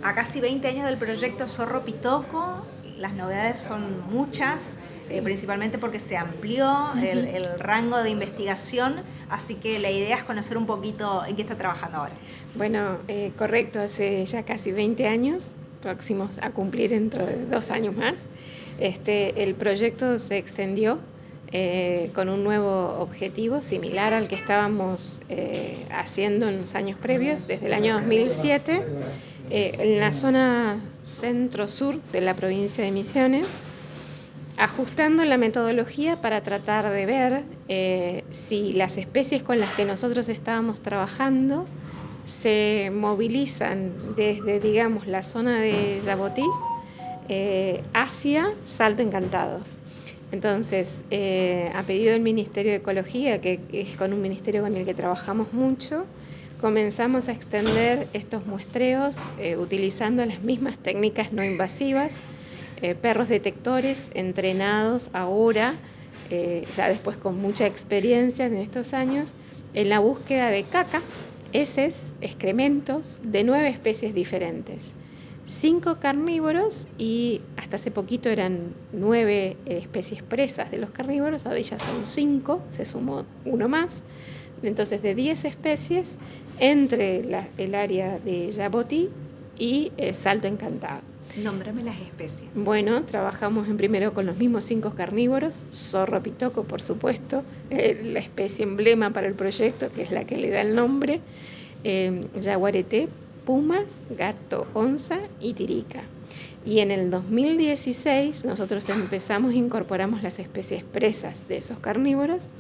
A casi 20 años del proyecto Zorro Pitoco, las novedades son muchas, principalmente porque se amplió el rango de investigación, así que la idea es conocer un poquito en qué está trabajando ahora. Bueno, correcto, hace ya casi 20 años, próximos a cumplir dentro de 2 años más, el proyecto se extendió con un nuevo objetivo similar al que estábamos haciendo en los años previos, desde el año 2007, en la zona centro-sur de la provincia de Misiones, ajustando la metodología para tratar de ver si las especies con las que nosotros estábamos trabajando se movilizan desde, digamos, la zona de Yabotí hacia Salto Encantado. Entonces, a pedido del Ministerio de Ecología, que es con un ministerio con el que trabajamos mucho, comenzamos a extender estos muestreos utilizando las mismas técnicas no invasivas, perros detectores entrenados ahora, ya después con mucha experiencia en estos años, en la búsqueda de caca, heces, excrementos de 9 especies diferentes. 5 carnívoros y hasta hace poquito eran 9 especies presas de los carnívoros, ahora ya son 5, se sumó uno más. Entonces, de 10 especies entre el área de Yabotí y Salto Encantado. Nómbrame las especies. Bueno, trabajamos en primero con los mismos 5 carnívoros, zorro pitoco, por supuesto, la especie emblema para el proyecto, que es la que le da el nombre, yaguareté, puma, gato, onza y tirica. Y en el 2016 nosotros incorporamos las especies presas de esos carnívoros,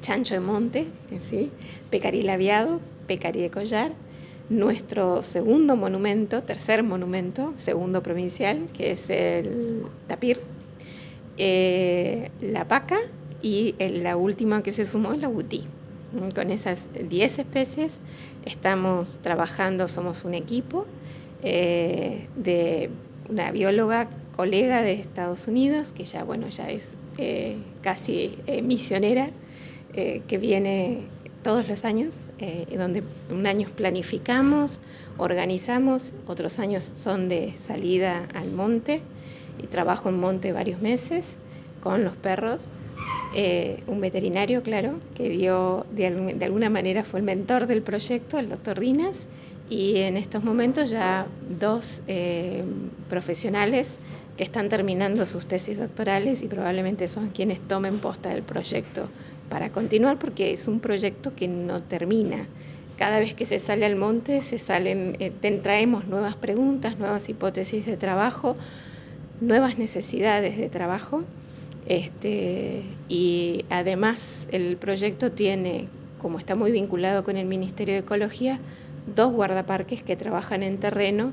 chancho de monte, ¿sí? Pecarí labiado, pecarí de collar, nuestro segundo monumento, tercer monumento, segundo provincial, que es el tapir, la paca y la última que se sumó es la butí. Con esas 10 especies estamos trabajando, somos un equipo de una bióloga colega de Estados Unidos, que ya es casi misionera, que viene todos los años, donde un año planificamos, organizamos, otros años son de salida al monte y trabajo en monte varios meses con los perros. Un veterinario, claro, que de alguna manera fue el mentor del proyecto, el doctor Rinas, y en estos momentos ya 2 profesionales que están terminando sus tesis doctorales y probablemente son quienes tomen posta del proyecto para continuar, porque es un proyecto que no termina. Cada vez que se sale al monte traemos nuevas preguntas, nuevas hipótesis de trabajo, nuevas necesidades de trabajo. Y además el proyecto tiene, como está muy vinculado con el Ministerio de Ecología, 2 guardaparques que trabajan en terreno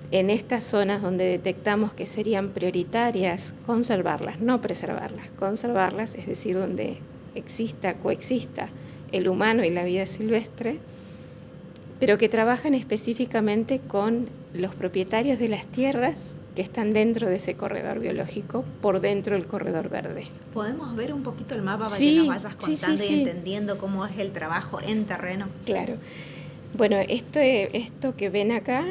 en estas zonas donde detectamos que serían prioritarias conservarlas, no preservarlas, conservarlas, es decir, donde coexista el humano y la vida silvestre, pero que trabajan específicamente con los propietarios de las tierras que están dentro de ese corredor biológico, por dentro del corredor verde. ¿Podemos ver un poquito el mapa para que nos vayas contando y entendiendo cómo es el trabajo en terreno? Claro. Bueno, esto que ven acá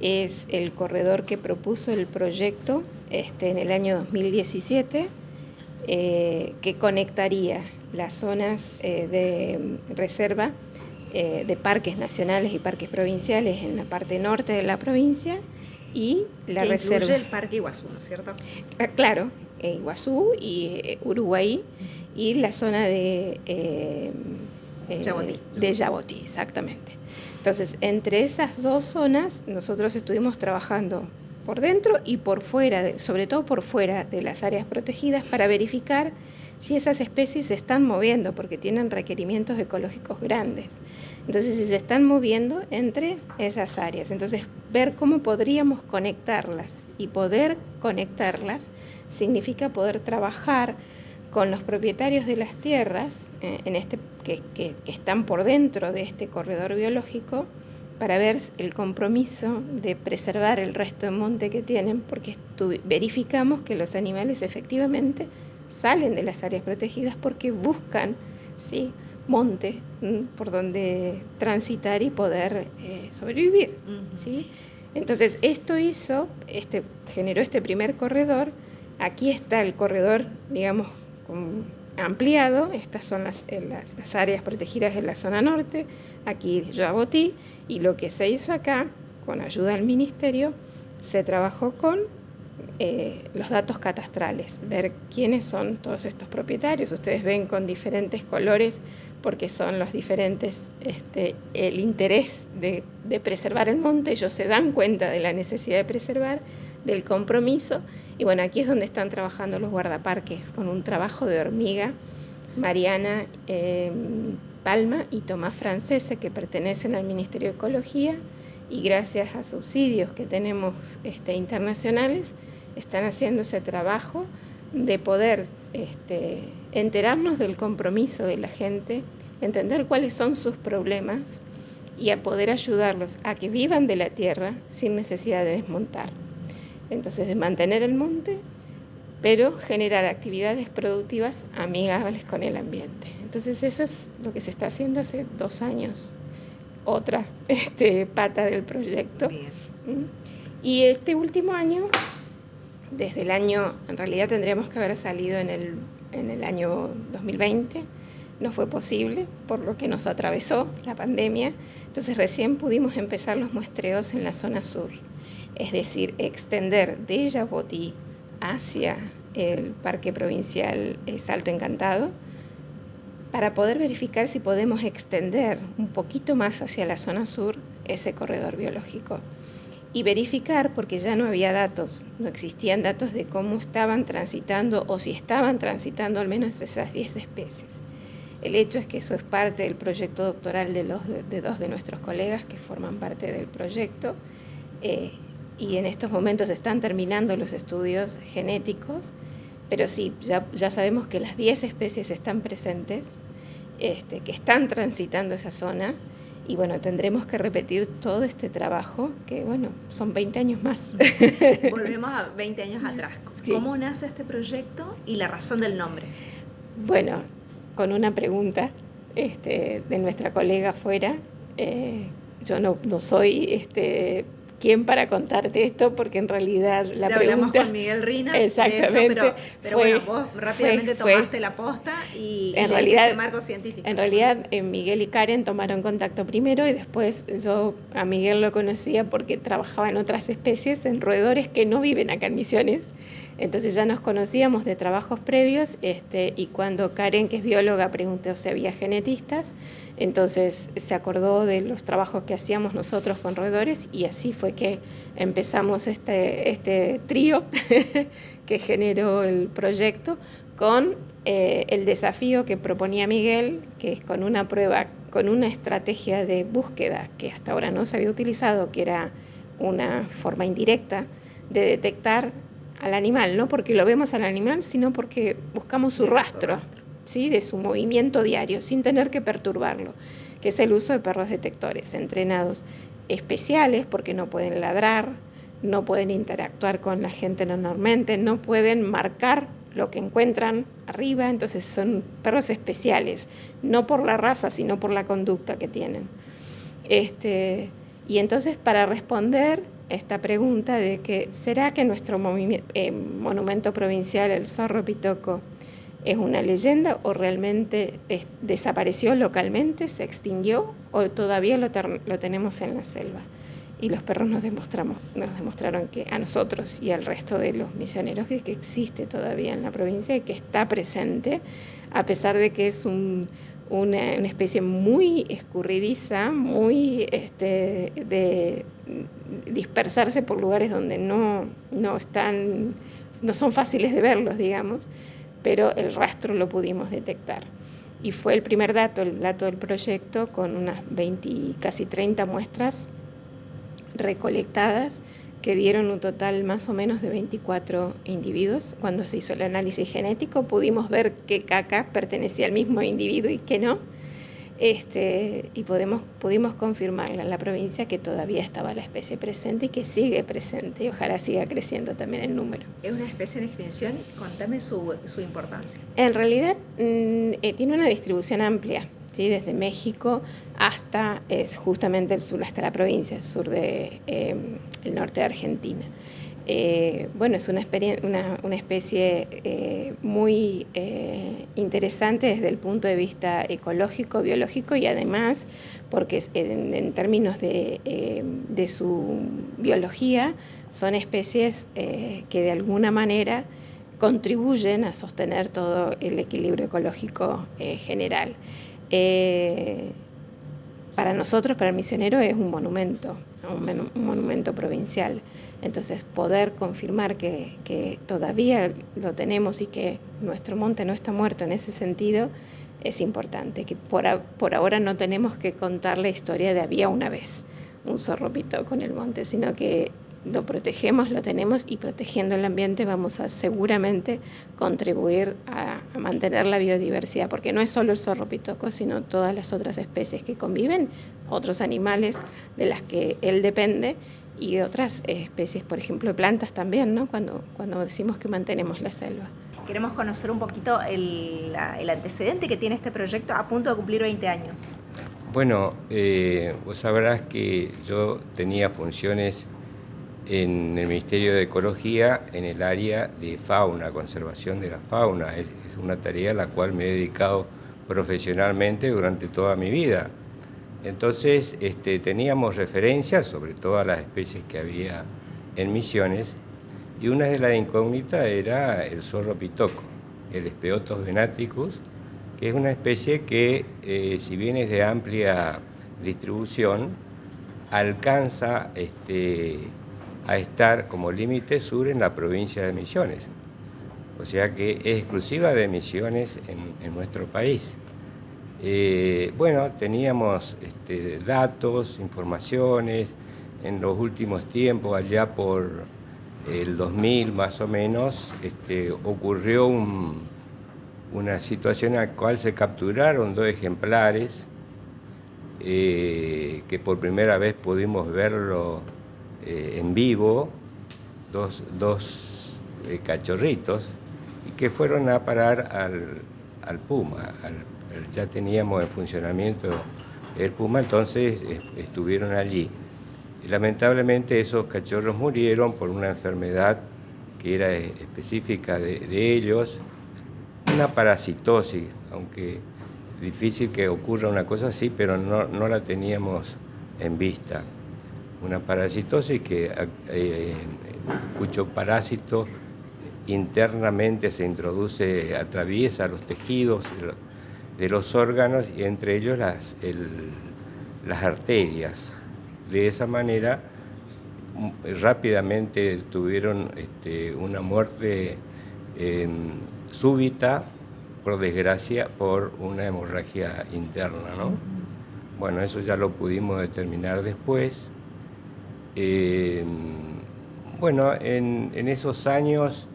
es el corredor que propuso el proyecto en el año 2017, que conectaría las zonas de reserva de parques nacionales y parques provinciales en la parte norte de la provincia y la reserva. Incluye el Parque Iguazú, ¿no es cierto? Claro, Iguazú y Uruguay y la zona de Yabotí, exactamente. Entonces, entre esas 2 zonas, nosotros estuvimos trabajando por dentro y por fuera, sobre todo por fuera de las áreas protegidas, para verificar si esas especies se están moviendo, porque tienen requerimientos ecológicos grandes. Entonces, si se están moviendo entre esas áreas. Entonces, ver cómo podríamos conectarlas. Y poder conectarlas significa poder trabajar con los propietarios de las tierras que están por dentro de este corredor biológico, para ver el compromiso de preservar el resto de monte que tienen, porque verificamos que los animales efectivamente salen de las áreas protegidas porque buscan, ¿sí?, monte por donde transitar y poder sobrevivir. ¿Sí? Entonces, esto generó este primer corredor. Aquí está el corredor, digamos, ampliado. Estas son las áreas protegidas de la zona norte. Aquí Jabotí. Y lo que se hizo acá, con ayuda del Ministerio, se trabajó con los datos catastrales, ver quiénes son todos estos propietarios. Ustedes ven con diferentes colores porque son los diferentes, el interés de preservar el monte. Ellos se dan cuenta de la necesidad de preservar, del compromiso. Y bueno, aquí es donde están trabajando los guardaparques, con un trabajo de hormiga. Mariana Palma y Tomás Francese, que pertenecen al Ministerio de Ecología, y gracias a subsidios que tenemos internacionales, están haciendo ese trabajo de poder enterarnos del compromiso de la gente, entender cuáles son sus problemas y a poder ayudarlos a que vivan de la tierra sin necesidad de desmontar. Entonces, de mantener el monte, pero generar actividades productivas amigables con el ambiente. Entonces, eso es lo que se está haciendo hace 2 años. Otra pata del proyecto. Bien. Y este último año, desde el año, en realidad tendríamos que haber salido en el año 2020, no fue posible por lo que nos atravesó la pandemia. Entonces recién pudimos empezar los muestreos en la zona sur, es decir, extender de Jabotí hacia el Parque Provincial Salto Encantado, para poder verificar si podemos extender un poquito más hacia la zona sur ese corredor biológico. Y verificar, porque ya no había datos, no existían datos de cómo estaban transitando o si estaban transitando al menos esas 10 especies. El hecho es que eso es parte del proyecto doctoral de 2 de nuestros colegas que forman parte del proyecto, y en estos momentos están terminando los estudios genéticos, pero sí, ya sabemos que las 10 especies están presentes, que están transitando esa zona, y bueno, tendremos que repetir todo este trabajo, que bueno, son 20 años más. Volvemos a 20 años atrás. Sí. ¿Cómo nace este proyecto y la razón del nombre? Bueno, con una pregunta de nuestra colega afuera. Yo no soy quién para contarte esto, porque en realidad la ya pregunta... hablamos con Miguel Rina. Exactamente. De esto, pero bueno, vos rápidamente tomaste la posta y en realidad, ese marco científico. En realidad, Miguel y Karen tomaron contacto primero, y después yo a Miguel lo conocía porque trabajaba en otras especies, en roedores que no viven acá en Misiones. Entonces ya nos conocíamos de trabajos previos, y cuando Karen, que es bióloga, preguntó si había genetistas, entonces se acordó de los trabajos que hacíamos nosotros con roedores, y así fue que empezamos este trío que generó el proyecto, con el desafío que proponía Miguel, que es con una prueba, con una estrategia de búsqueda que hasta ahora no se había utilizado, que era una forma indirecta de detectar al animal, no porque lo vemos al animal, sino porque buscamos su rastro, ¿sí?, de su movimiento diario, sin tener que perturbarlo, que es el uso de perros detectores entrenados especiales, porque no pueden ladrar, no pueden interactuar con la gente normalmente, no pueden marcar lo que encuentran arriba. Entonces son perros especiales, no por la raza, sino por la conducta que tienen. Y entonces, para responder esta pregunta de que ¿será que nuestro monumento provincial, el Zorro Pitoco, es una leyenda o realmente desapareció localmente, se extinguió, o todavía lo tenemos en la selva? Y los perros nos demostraron que a nosotros y al resto de los misioneros que existe todavía en la provincia y que está presente, a pesar de que es una especie muy escurridiza, muy de dispersarse por lugares donde no son fáciles de verlos, digamos, pero el rastro lo pudimos detectar. Y fue el primer dato, el dato del proyecto, con unas 20, casi 30 muestras recolectadas, que dieron un total más o menos de 24 individuos. Cuando se hizo el análisis genético pudimos ver que caca pertenecía al mismo individuo y que no, y pudimos confirmarle en la provincia que todavía estaba la especie presente y que sigue presente, y ojalá siga creciendo también el número. ¿Es una especie en extinción? Contame su importancia. En realidad tiene una distribución amplia. ¿sí? Desde México hasta justamente el sur, hasta la provincia, el sur de el norte de Argentina. Bueno, es una especie muy interesante desde el punto de vista ecológico, biológico y además porque en términos de su biología son especies que de alguna manera contribuyen a sostener todo el equilibrio ecológico general. Para nosotros, para el misionero, es un monumento provincial. Entonces, poder confirmar que todavía lo tenemos y que nuestro monte no está muerto en ese sentido es importante. Que por ahora no tenemos que contar la historia de había una vez un zorro pitoco en el monte, sino que lo protegemos, lo tenemos, y protegiendo el ambiente vamos a seguramente contribuir a mantener la biodiversidad, porque no es solo el zorro pitoco, sino todas las otras especies que conviven, otros animales de las que él depende y otras especies, por ejemplo, plantas también, ¿no? Cuando decimos que mantenemos la selva. Queremos conocer un poquito el antecedente que tiene este proyecto a punto de cumplir 20 años. Bueno, vos sabrás que yo tenía funciones en el Ministerio de Ecología en el área de fauna, conservación de la fauna. Es una tarea a la cual me he dedicado profesionalmente durante toda mi vida. Entonces teníamos referencias sobre todas las especies que había en Misiones, y una de las incógnitas era el zorro pitoco, el Espeotos venaticus, que es una especie que, si bien es de amplia distribución, alcanza a estar como límite sur en la provincia de Misiones. O sea que es exclusiva de Misiones en nuestro país. Bueno, teníamos datos, informaciones. En los últimos tiempos, allá por el 2000 más o menos, ocurrió una situación en la cual se capturaron 2 ejemplares que por primera vez pudimos verlo en vivo, dos cachorritos, y que fueron a parar al Puma. Ya teníamos en funcionamiento el Puma, entonces estuvieron allí. Y lamentablemente esos cachorros murieron por una enfermedad que era específica de ellos, una parasitosis, aunque difícil que ocurra una cosa así, pero no la teníamos en vista. Una parasitosis cuyo parásito internamente se introduce, atraviesa los tejidos de los órganos y entre ellos las arterias. De esa manera rápidamente tuvieron una muerte súbita, por desgracia, por una hemorragia interna, ¿no? Bueno, eso ya lo pudimos determinar después. Bueno, en esos años,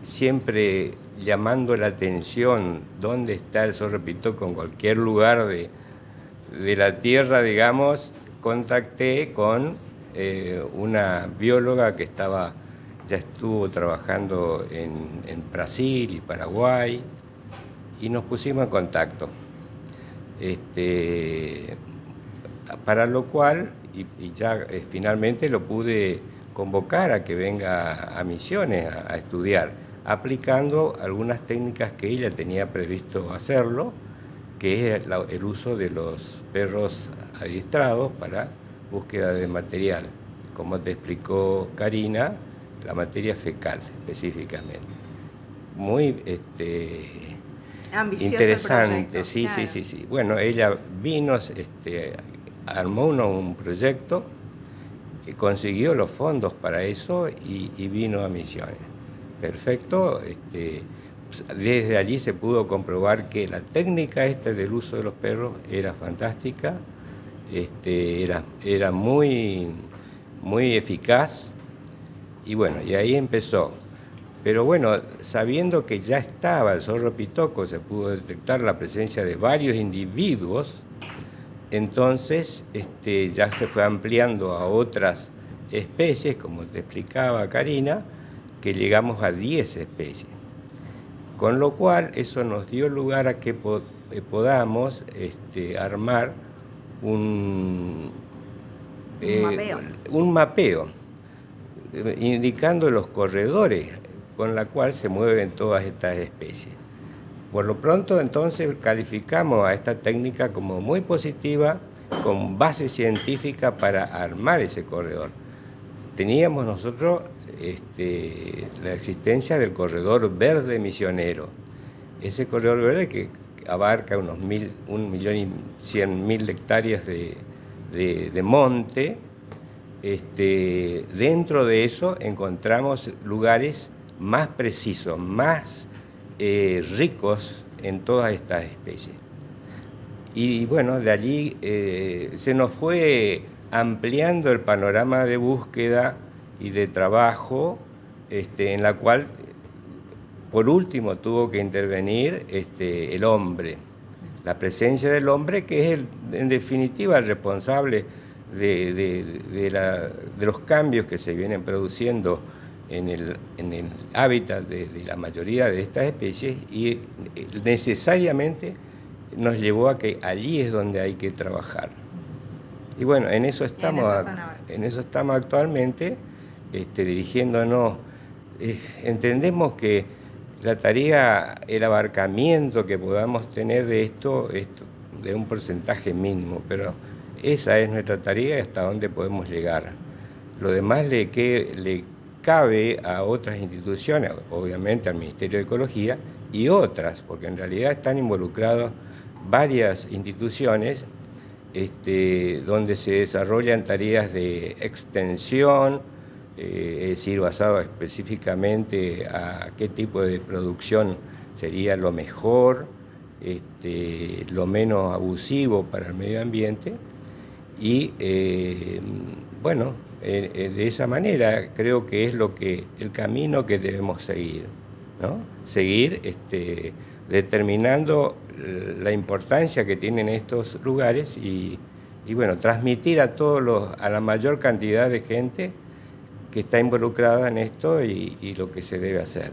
siempre llamando la atención dónde está el zorro pitoco en cualquier lugar de la tierra, digamos, contacté con una bióloga que ya estuvo trabajando en Brasil y Paraguay, y nos pusimos en contacto. Para lo cual, y ya finalmente lo pude convocar a que venga a Misiones a estudiar, aplicando algunas técnicas que ella tenía previsto hacerlo, que es el uso de los perros adiestrados para búsqueda de material, como te explicó Karina, la materia fecal específicamente. Muy interesante, sí, claro. Sí. Bueno, ella vino, armó un proyecto, consiguió los fondos para eso y vino a Misiones. Perfecto. Desde allí se pudo comprobar que la técnica del uso de los perros era fantástica, era muy, muy eficaz, y bueno, y ahí empezó. Pero bueno, sabiendo que ya estaba el zorro pitoco, se pudo detectar la presencia de varios individuos, entonces ya se fue ampliando a otras especies, como te explicaba Karina, que llegamos a 10 especies. Con lo cual, eso nos dio lugar a que podamos armar un mapeo, indicando los corredores con la cual se mueven todas estas especies. Por lo pronto, entonces, calificamos a esta técnica como muy positiva, con base científica para armar ese corredor. Teníamos nosotros la existencia del corredor verde misionero. Ese corredor verde que abarca unos 1.100.000 hectáreas de monte. Dentro de eso encontramos lugares más precisos, más ricos en todas estas especies. Y bueno, de allí se nos fue ampliando el panorama de búsqueda y de trabajo, en la cual, por último, tuvo que intervenir el hombre, la presencia del hombre, que es en definitiva el responsable de los cambios que se vienen produciendo en el hábitat de la mayoría de estas especies, y necesariamente nos llevó a que allí es donde hay que trabajar. Y bueno, en eso estamos actualmente, dirigiéndonos. Entendemos que la tarea, el abarcamiento que podamos tener de esto es de un porcentaje mínimo, pero esa es nuestra tarea y hasta dónde podemos llegar. Lo demás le cabe a otras instituciones, obviamente al Ministerio de Ecología y otras, porque en realidad están involucrados varias instituciones donde se desarrollan tareas de extensión, es decir, basado específicamente a qué tipo de producción sería lo mejor, lo menos abusivo para el medio ambiente, y bueno, de esa manera creo que es el camino que debemos seguir, ¿no? Seguir determinando la importancia que tienen estos lugares y bueno, transmitir a la mayor cantidad de gente que está involucrada en esto y lo que se debe hacer.